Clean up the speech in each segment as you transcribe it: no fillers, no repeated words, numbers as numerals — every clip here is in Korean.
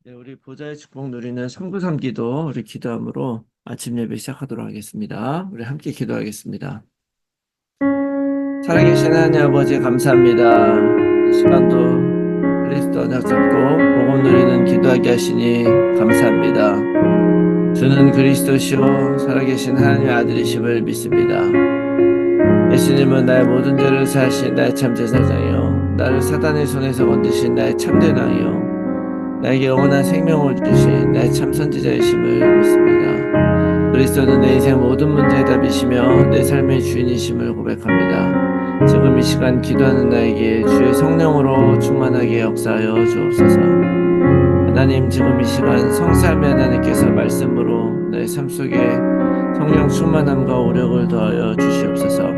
네, 우리 보좌의 축복 누리는 393 기도, 우리 기도함으로 아침 예배 시작하도록 하겠습니다. 우리 함께 기도하겠습니다. 살아계신 하나님 아버지 감사합니다. 이 시간도 그리스도 언약 잡고 복음 누리는 기도하게 하시니 감사합니다. 주는 그리스도시요 살아계신 하나님의 아들이심을 믿습니다. 예수님은 나의 모든 죄를 사하신 나의 참 제사장이요 나를 사단의 손에서 건지신 나의 참된 왕이요 나에게 영원한 생명을 주신 나의 참 선지자이심을 믿습니다. 그리스도는 내 인생 모든 문제의 답이시며 내 삶의 주인이심을 고백합니다. 지금 이 시간 기도하는 나에게 주의 성령으로 충만하게 역사하여 주옵소서. 하나님, 지금 이 시간 성삼위 하나님께서 말씀으로 내 삶 속에 성령 충만함과 오력을 더하여 주시옵소서.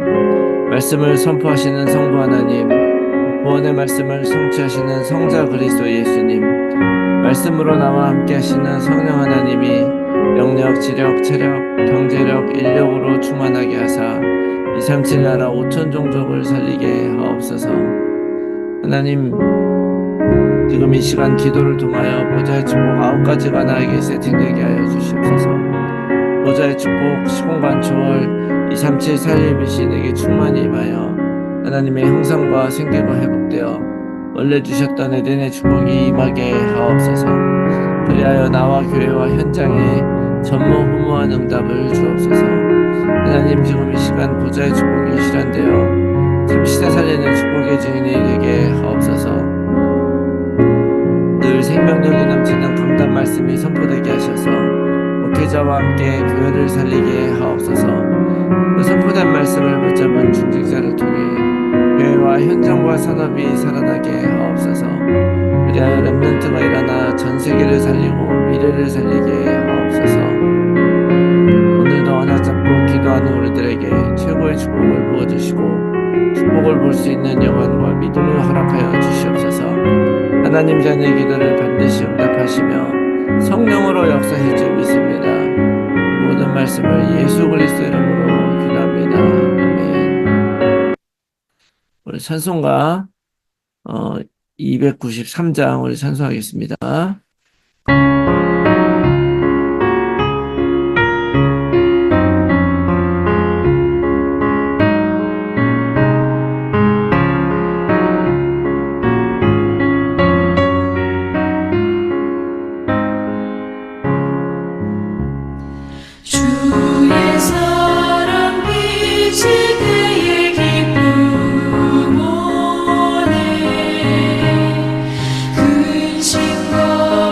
말씀을 선포하시는 성부 하나님, 구원의 말씀을 성취하시는 성자 그리스도 예수님, 말씀으로 나와 함께 하시는 성령 하나님이 영력, 지력, 체력, 경제력, 인력으로 충만하게 하사 237 나라 5천 종족을 살리게 하옵소서. 하나님, 지금 이 시간 기도를 통하여 보좌의 축복 9가지가 나에게 세팅되게 하여 주시옵소서. 보좌의 축복, 시공간 초월, 237 살림이시 내게 충만히 임하여 하나님의 형상과 생계가 회복되어 원래 주셨던 에덴의 축복이 임하게 하옵소서. 그리하여 나와 교회와 현장에 전무후무한 응답을 주옵소서. 하나님, 지금 이 시간 보좌의 축복이 실현되어 잠시나 살리는 축복의 증인이 되게 하옵소서. 늘 생명력이 넘치는 강단 말씀이 선포되게 하셔서 목회자와 함께 교회를 살리게 하옵소서. 그 선포된 말씀을 붙잡은 중직자를 통해 교회와 현장과 산업이 살아나게 하옵소서. 그리하여 렘넌트가 일어나 전 세계를 살리고 미래를 살리게 하옵소서. 오늘도 언약 잡고 기도하는 우리들에게 최고의 축복을 부어주시고 축복을 볼 수 있는 영안과 믿음을 허락하여 주시옵소서. 하나님 자녀의 기도를 반드시 응답하시며 성령으로 역사하실 줄 믿습니다. 모든 말씀을 예수 그리스도 이름으로 기도합니다. 아멘. 우리 찬송가 293장 우리 찬송하겠습니다. 주의 사랑 빛이 그의 기쁨 오네 근심과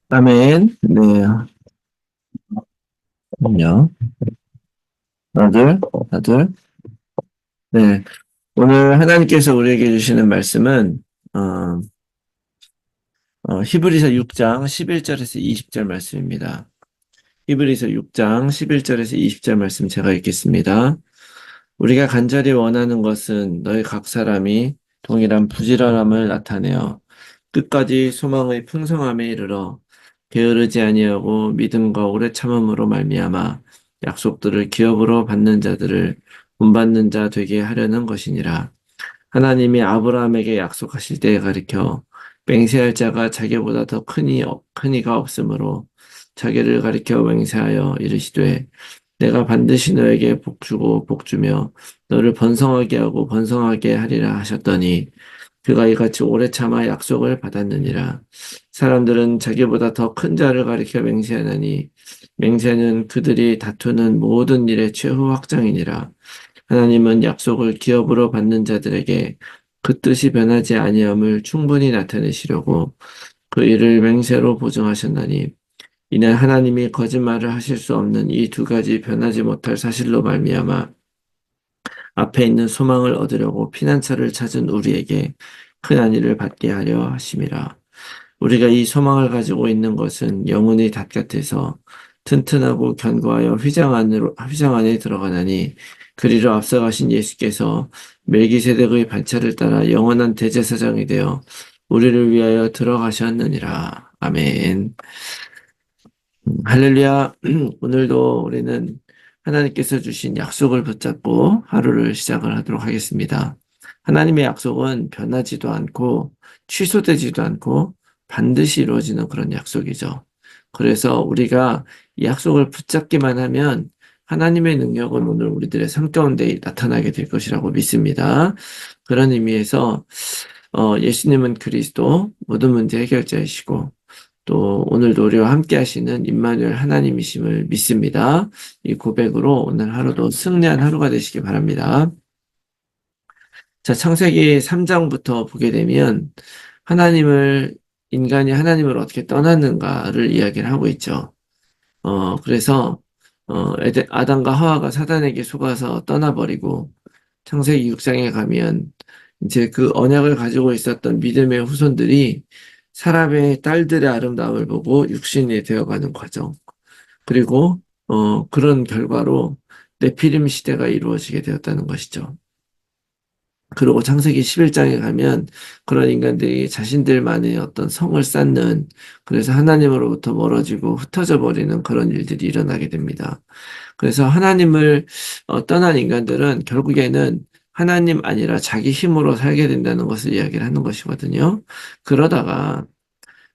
아멘. 네. 그럼요. 다들. 네. 오늘 하나님께서 우리에게 주시는 말씀은, 어, 히브리서 6장 11절에서 20절 말씀입니다. 히브리서 6장 11절에서 20절 말씀 제가 읽겠습니다. 우리가 간절히 원하는 것은 너희 각 사람이 동일한 부지런함을 나타내어 끝까지 소망의 풍성함에 이르러 게으르지 아니하고 믿음과 오래 참음으로 말미암아 약속들을 기업으로 받는 자들을 본받는 자 되게 하려는 것이니라. 하나님이 아브라함에게 약속하실 때에 가리켜 맹세할 자가 자기보다 더 큰 이가 없으므로 자기를 가리켜 맹세하여 이르시되 내가 반드시 너에게 복주고 복주며 너를 번성하게 하고 번성하게 하리라 하셨더니 그가 이같이 오래 참아 약속을 받았느니라. 사람들은 자기보다 더 큰 자를 가리켜 맹세하나니 맹세는 그들이 다투는 모든 일의 최후 확정이니라. 하나님은 약속을 기업으로 받는 자들에게 그 뜻이 변하지 아니함을 충분히 나타내시려고 그 일을 맹세로 보증하셨나니 이는 하나님이 거짓말을 하실 수 없는 이 두 가지 변하지 못할 사실로 말미암아 앞에 있는 소망을 얻으려고 피난처를 찾은 우리에게 큰 안위를 받게 하려 하심이라. 우리가 이 소망을 가지고 있는 것은 영혼이 닷 같아서 튼튼하고 견고하여 휘장 안에 들어가나니 그리로 앞서가신 예수께서 멜기세덱의 반차를 따라 영원한 대제사장이 되어 우리를 위하여 들어가셨느니라. 아멘. 할렐루야. 오늘도 우리는 하나님께서 주신 약속을 붙잡고 하루를 시작을 하도록 하겠습니다. 하나님의 약속은 변하지도 않고 취소되지도 않고 반드시 이루어지는 그런 약속이죠. 그래서 우리가 이 약속을 붙잡기만 하면 하나님의 능력은 오늘 우리들의 삶 가운데 나타나게 될 것이라고 믿습니다. 그런 의미에서 예수님은 그리스도 모든 문제 해결자이시고 또 오늘도 우리와 함께 하시는 임마누엘 하나님이심을 믿습니다. 이 고백으로 오늘 하루도 승리한 하루가 되시기 바랍니다. 자, 창세기 3장부터 보게 되면 인간이 하나님을 어떻게 떠났는가를 이야기를 하고 있죠. 그래서 아담과 하와가 사단에게 속아서 떠나버리고 창세기 6장에 가면 이제 그 언약을 가지고 있었던 믿음의 후손들이 사람의 딸들의 아름다움을 보고 육신이 되어가는 과정. 그리고 그런 결과로 네피림 시대가 이루어지게 되었다는 것이죠. 그리고 창세기 11장에 가면 그런 인간들이 자신들만의 어떤 성을 쌓는, 그래서 하나님으로부터 멀어지고 흩어져 버리는 그런 일들이 일어나게 됩니다. 그래서 하나님을 떠난 인간들은 결국에는 하나님 아니라 자기 힘으로 살게 된다는 것을 이야기를 하는 것이거든요. 그러다가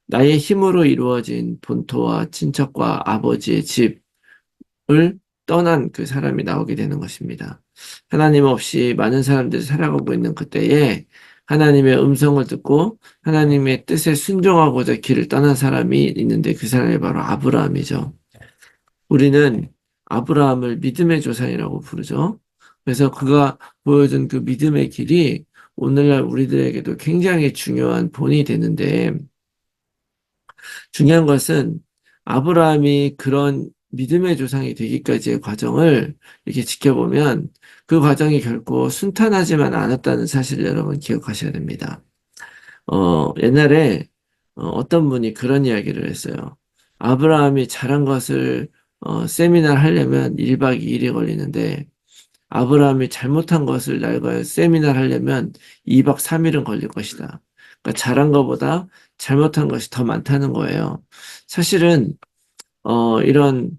나의 힘으로 이루어진 본토와 친척과 아버지의 집을 떠난 그 사람이 나오게 되는 것입니다. 하나님 없이 많은 사람들이 살아가고 있는 그때에 하나님의 음성을 듣고 하나님의 뜻에 순종하고자 길을 떠난 사람이 있는데 그 사람이 바로 아브라함이죠. 우리는 아브라함을 믿음의 조상이라고 부르죠. 그래서 그가 보여준 그 믿음의 길이 오늘날 우리들에게도 굉장히 중요한 본이 되는데, 중요한 것은 아브라함이 그런 믿음의 조상이 되기까지의 과정을 이렇게 지켜보면 그 과정이 결코 순탄하지만 않았다는 사실을 여러분 기억하셔야 됩니다. 옛날에 어떤 분이 그런 이야기를 했어요. 아브라함이 잘한 것을 세미나를 하려면 1박 2일이 걸리는데 아브라함이 잘못한 것을 날과 세미나를 하려면 2박 3일은 걸릴 것이다. 그러니까 잘한 것보다 잘못한 것이 더 많다는 거예요. 사실은 이런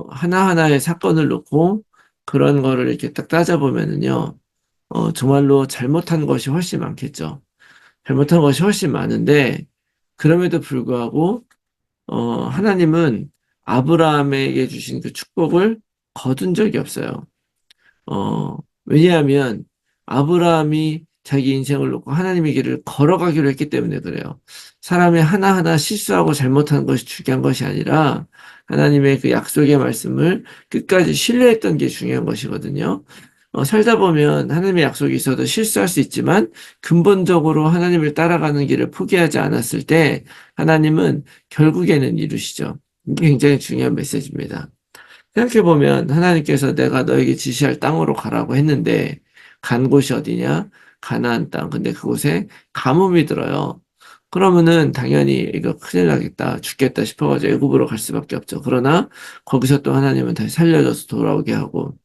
하나하나의 사건을 놓고 그런 거를 이렇게 딱 따져보면은요, 정말로 잘못한 것이 훨씬 많겠죠. 잘못한 것이 훨씬 많은데 그럼에도 불구하고 하나님은 아브라함에게 주신 그 축복을 거둔 적이 없어요. 왜냐하면 아브라함이 자기 인생을 놓고 하나님의 길을 걸어가기로 했기 때문에 그래요. 사람이 하나하나 실수하고 잘못한 것이 중요한 것이 아니라 하나님의 그 약속의 말씀을 끝까지 신뢰했던 게 중요한 것이거든요. 살다 보면 하나님의 약속이 있어도 실수할 수 있지만 근본적으로 하나님을 따라가는 길을 포기하지 않았을 때 하나님은 결국에는 이루시죠. 이게 굉장히 중요한 메시지입니다. 생각해보면 하나님께서 내가 너에게 지시할 땅으로 가라고 했는데 간 곳이 어디냐? 가나안 땅. 근데 그곳에 가뭄이 들어요. 그러면은 당연히 이거 큰일 나겠다, 죽겠다 싶어가지고 애굽으로 갈 수밖에 없죠. 그러나 거기서 또 하나님은 다시 살려줘서 돌아오게 하고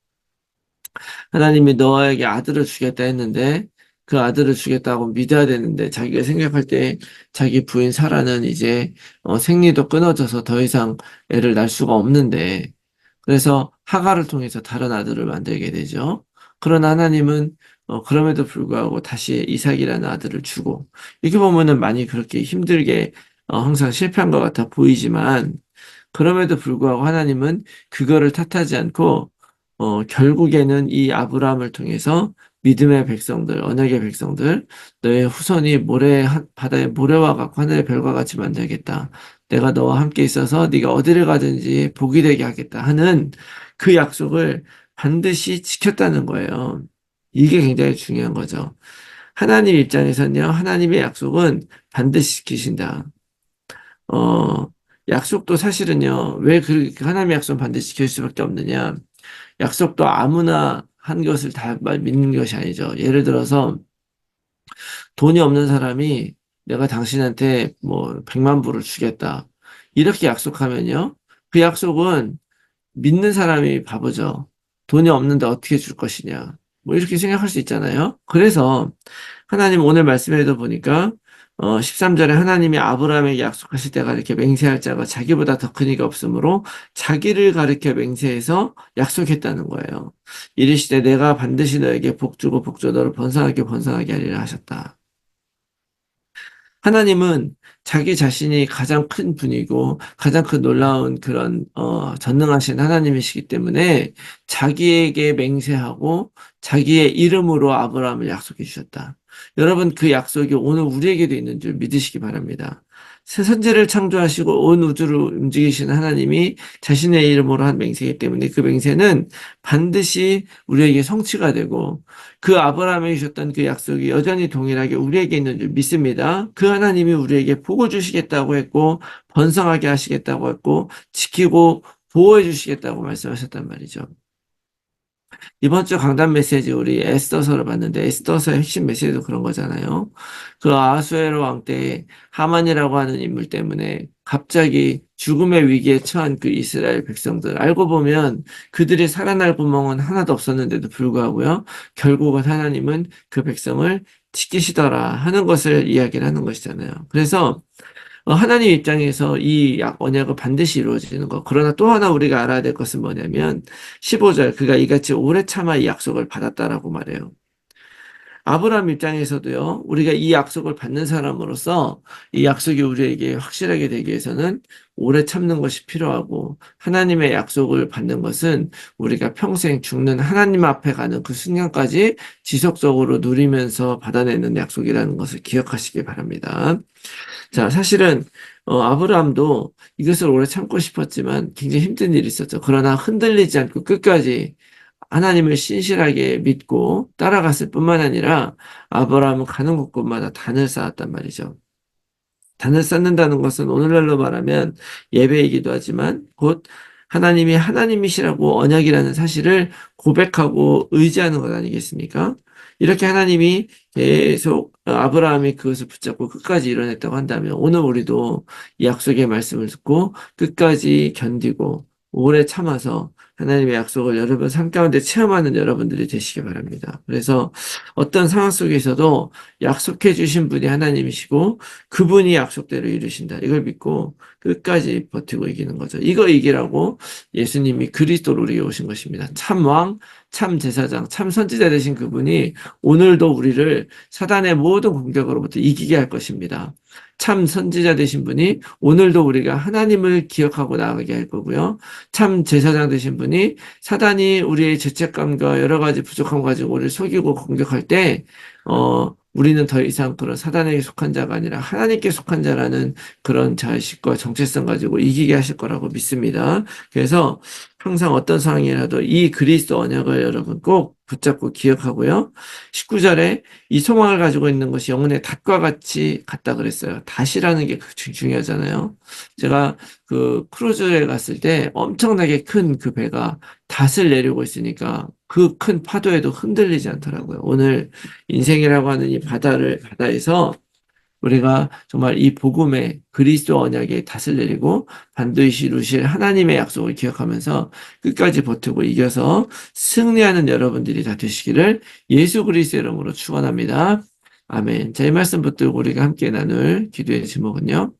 하나님이 너에게 아들을 주겠다 했는데 그 아들을 주겠다고 믿어야 되는데 자기가 생각할 때 자기 부인 사라는 이제 생리도 끊어져서 더 이상 애를 낳을 수가 없는데 그래서 하갈을 통해서 다른 아들을 만들게 되죠. 그러나 하나님은 그럼에도 불구하고 다시 이삭이라는 아들을 주고 이렇게 보면은 많이 그렇게 힘들게 항상 실패한 것 같아 보이지만 그럼에도 불구하고 하나님은 그거를 탓하지 않고 결국에는 이 아브라함을 통해서 믿음의 백성들, 언약의 백성들, 너의 후손이 바다의 모래와 같고 하늘의 별과 같이 만들겠다. 내가 너와 함께 있어서 네가 어디를 가든지 복이 되게 하겠다 하는 그 약속을 반드시 지켰다는 거예요. 이게 굉장히 중요한 거죠. 하나님 입장에서는요, 하나님의 약속은 반드시 지키신다. 어, 약속도 사실은요, 왜 그 하나님의 약속은 반드시 지킬 수밖에 없느냐? 약속도 아무나 한 것을 다 믿는 것이 아니죠. 예를 들어서 돈이 없는 사람이 내가 당신한테 뭐 100만 불을 주겠다. 이렇게 약속하면요. 그 약속은 믿는 사람이 바보죠. 돈이 없는데 어떻게 줄 것이냐. 뭐 이렇게 생각할 수 있잖아요. 그래서 하나님 오늘 말씀에도 보니까 13절에 하나님이 아브라함에게 약속하실 때가 이렇게 맹세할 자가 자기보다 더 큰 이가 없으므로 자기를 가리켜 맹세해서 약속했다는 거예요. 이르시되 내가 반드시 너에게 복 주고 복 줘 너를 번성하게 번성하게 하리라 하셨다. 하나님은 자기 자신이 가장 큰 분이고 가장 큰 놀라운 그런 전능하신 하나님이시기 때문에 자기에게 맹세하고 자기의 이름으로 아브라함을 약속해 주셨다. 여러분 그 약속이 오늘 우리에게도 있는 줄 믿으시기 바랍니다. 새 선지를 창조하시고 온 우주를 움직이시는 하나님이 자신의 이름으로 한 맹세이기 때문에 그 맹세는 반드시 우리에게 성취가 되고 그 아브라함에게 주셨던 그 약속이 여전히 동일하게 우리에게 있는 줄 믿습니다. 그 하나님이 우리에게 복을 주시겠다고 했고 번성하게 하시겠다고 했고 지키고 보호해 주시겠다고 말씀하셨단 말이죠. 이번 주 강단 메시지 우리 에스더서를 봤는데 에스더서의 핵심 메시지도 그런 거잖아요. 그 아하수에로 왕 때 하만이라고 하는 인물 때문에 갑자기 죽음의 위기에 처한 그 이스라엘 백성들 알고 보면 그들이 살아날 구멍은 하나도 없었는데도 불구하고요. 결국은 하나님은 그 백성을 지키시더라 하는 것을 이야기를 하는 것이잖아요. 그래서 하나님 입장에서 이 언약은 반드시 이루어지는 것. 그러나 또 하나 우리가 알아야 될 것은 뭐냐면 15절 그가 이같이 오래 참아 이 약속을 받았다라고 말해요. 아브라함 입장에서도요. 우리가 이 약속을 받는 사람으로서 이 약속이 우리에게 확실하게 되기 위해서는 오래 참는 것이 필요하고 하나님의 약속을 받는 것은 우리가 평생 죽는 하나님 앞에 가는 그 순간까지 지속적으로 누리면서 받아내는 약속이라는 것을 기억하시기 바랍니다. 자, 사실은 아브라함도 이것을 오래 참고 싶었지만 굉장히 힘든 일이 있었죠. 그러나 흔들리지 않고 끝까지 하나님을 신실하게 믿고 따라갔을 뿐만 아니라 아브라함은 가는 곳곳마다 단을 쌓았단 말이죠. 단을 쌓는다는 것은 오늘날로 말하면 예배이기도 하지만 곧 하나님이 하나님이시라고 언약이라는 사실을 고백하고 의지하는 것 아니겠습니까? 이렇게 하나님이 계속 아브라함이 그것을 붙잡고 끝까지 이뤄냈다고 한다면 오늘 우리도 이 약속의 말씀을 듣고 끝까지 견디고 오래 참아서 하나님의 약속을 여러분 삶 가운데 체험하는 여러분들이 되시기 바랍니다. 그래서 어떤 상황 속에서도 약속해 주신 분이 하나님이시고 그분이 약속대로 이루신다. 이걸 믿고 끝까지 버티고 이기는 거죠. 이거 이기라고 예수님이 그리스도로 우리에게 오신 것입니다. 참 왕, 참 제사장, 참 선지자 되신 그분이 오늘도 우리를 사단의 모든 공격으로부터 이기게 할 것입니다. 참 선지자 되신 분이 오늘도 우리가 하나님을 기억하고 나아가게 할 거고요. 참 제사장 되신 분이 사단이 우리의 죄책감과 여러 가지 부족함 가지고 우리를 속이고 공격할 때, 우리는 더 이상 그런 사단에게 속한 자가 아니라 하나님께 속한 자라는 그런 자의식과 정체성 가지고 이기게 하실 거라고 믿습니다. 그래서 항상 어떤 상황이라도 이 그리스도 언약을 여러분 꼭 붙잡고 기억하고요. 19절에 이 소망을 가지고 있는 것이 영혼의 닷과 같이 같다 그랬어요. 닷이라는 게 중요하잖아요. 제가 그 크루즈에 갔을 때 엄청나게 큰 그 배가 닷을 내리고 있으니까 그 큰 파도에도 흔들리지 않더라고요. 오늘 인생이라고 하는 이 바다에서 우리가 정말 이 복음의 그리스도 언약에 닷을 내리고 반드시 이루실 하나님의 약속을 기억하면서 끝까지 버티고 이겨서 승리하는 여러분들이 다 되시기를 예수 그리스도의 이름으로 축원합니다. 아멘. 자, 이 말씀 붙들고 우리가 함께 나눌 기도의 제목은요.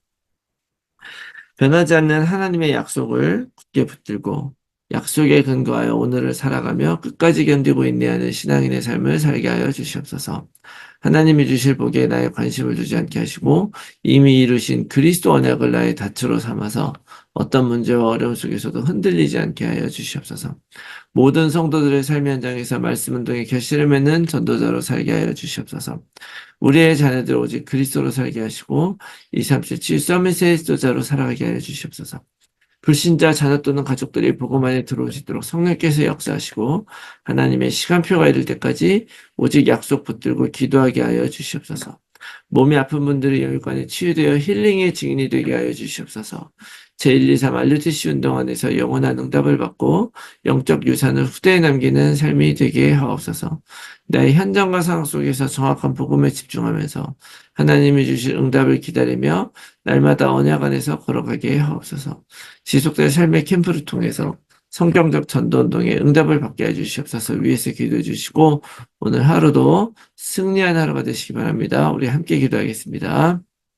변하지 않는 하나님의 약속을 굳게 붙들고 약속에 근거하여 오늘을 살아가며 끝까지 견디고 인내하는 신앙인의 삶을 살게 하여 주시옵소서. 하나님이 주실 복에 나의 관심을 두지 않게 하시고 이미 이루신 그리스도 언약을 나의 닻으로 삼아서 어떤 문제와 어려움 속에서도 흔들리지 않게 하여 주시옵소서. 모든 성도들의 삶의 현장에서 말씀 운동의 결실을 맺는 전도자로 살게 하여 주시옵소서. 우리의 자녀들 오직 그리스도로 살게 하시고 237 서밋의 지도자로 살아가게 하여 주시옵소서. 불신자 자녀 또는 가족들이 복음 안에 들어올 수 있도록 성령께서 역사하시고 하나님의 시간표가 이를 때까지 오직 약속 붙들고 기도하게 하여 주시옵소서. 몸이 아픈 분들이 혈관에 치유되어 힐링의 증인이 되게 하여 주시옵소서. 제123 알류티시 운동 안에서 영원한 응답을 받고 영적 유산을 후대에 남기는 삶이 되게 하옵소서. 나의 현장과 상황 속에서 정확한 복음에 집중하면서 하나님이 주실 응답을 기다리며 날마다 언약 안에서 걸어가게 하옵소서. 지속된 삶의 캠프를 통해서 성경적 전도운동에 응답을 받게 해주시옵소서. 위에서 기도해 주시고 오늘 하루도 승리한 하루가 되시기 바랍니다. 우리 함께 기도하겠습니다.